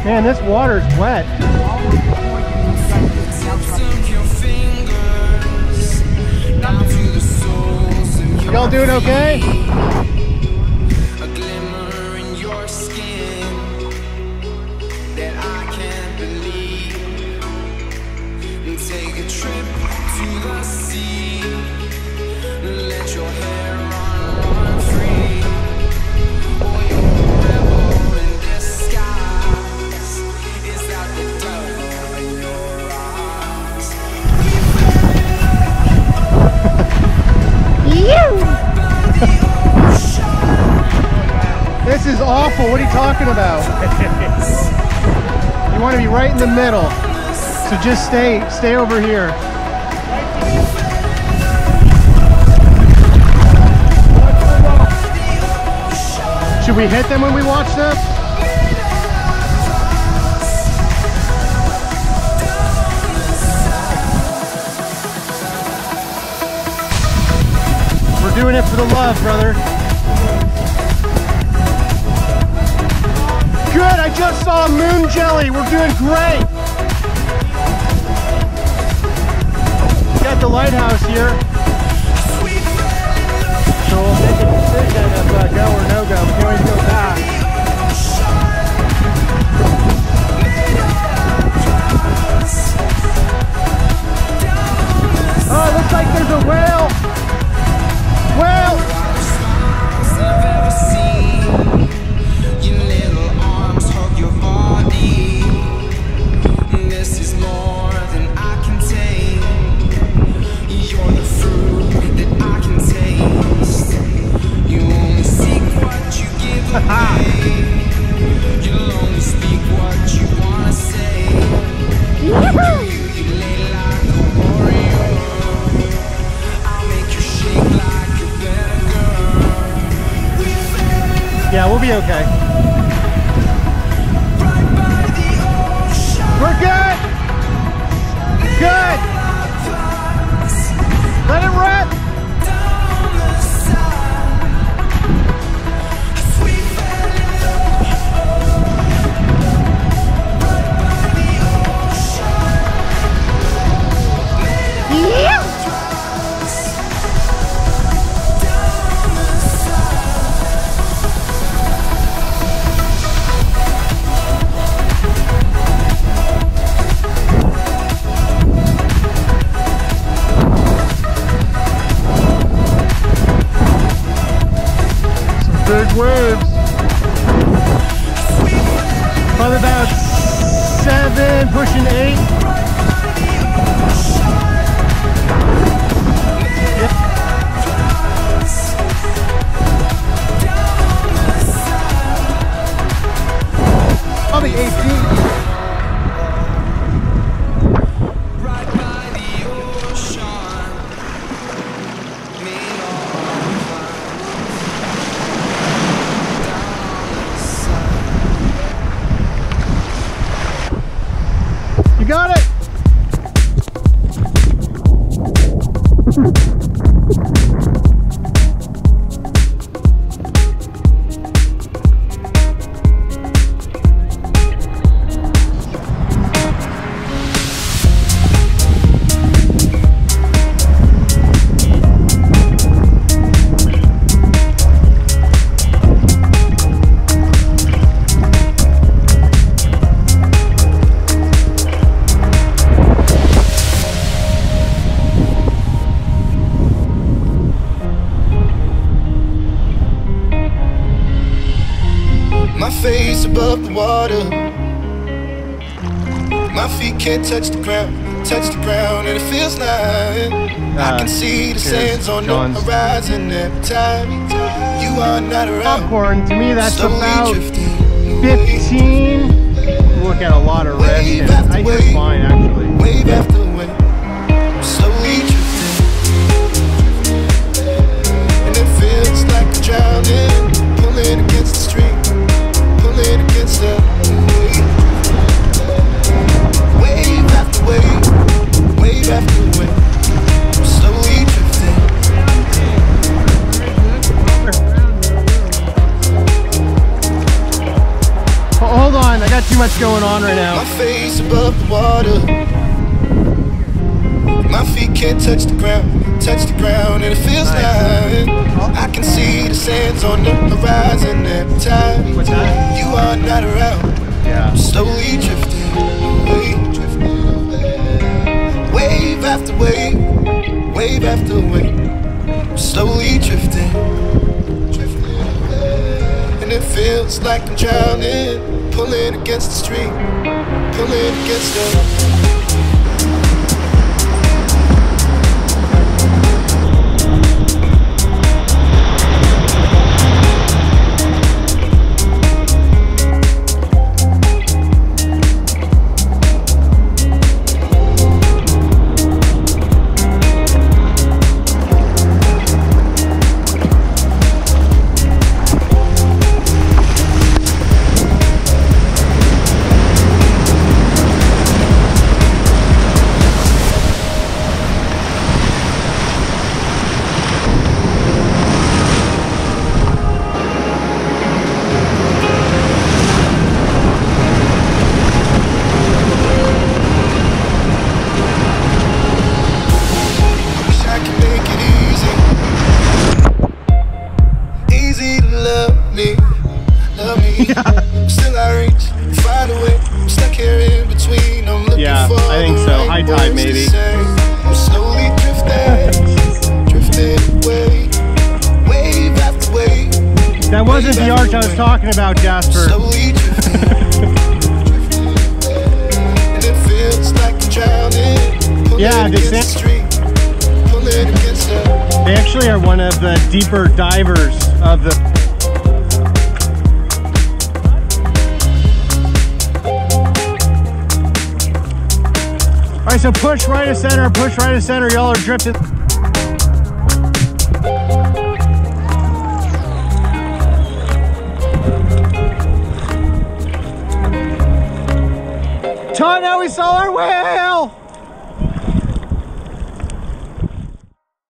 Man, this water's wet. Y'all doing okay? A glimmer in your skin that I can't believe. And take a trip to the sea. Let your hair run free. Or you're a rebel in disguise. Is that the devil in your eyes? This is awful. What are you talking about? You want to be right in the middle. So just stay over here. Should we hit them when we watch this? We're doing it for the love, brother. Good, I just saw a moon jelly. We're doing great. Got the lighthouse here. So we'll make a decision of go or no go. We can always go back. Oh, it looks like there's a whale. Whale! Yeah, we'll be okay. We're good. Good. Let it rip. Big waves. Probably about 7, pushing 8. Yep. Probably 8 feet. You got it! My face above the water, my feet can't touch the ground, and it feels like I can see the sands on the horizon every time you are not around. Popcorn, to me that's about 15. Look at a lot of risk, and I hear fine actually. Wave after wave, slowly drifting, and it feels like I'm drowning, pulling against the stream. Against the wave after wave, wave after wave, slowly drifting. Oh, hold on, I got got too much going on right now. My face above the water. My feet can't touch the ground, and it feels like I can see the sands on the horizon every time. What's that? You are not around. Yeah. I'm slowly drifting away, wave after wave, wave after wave. I'm slowly drifting, and it feels like I'm drowning, pulling against the stream, pulling against the. Still I reach, find a way. I'm stuck here in between. I'm looking for I think so. High tide, maybe. I'm slowly drifting away, wave after wave. That wasn't the arch I was talking about, Jasper. Slowly drifting, and it feels like I'm drowning. Yeah, they actually are one of the deeper divers of the. Alright, so push right of center, y'all are drifting. Todd, now we saw our whale!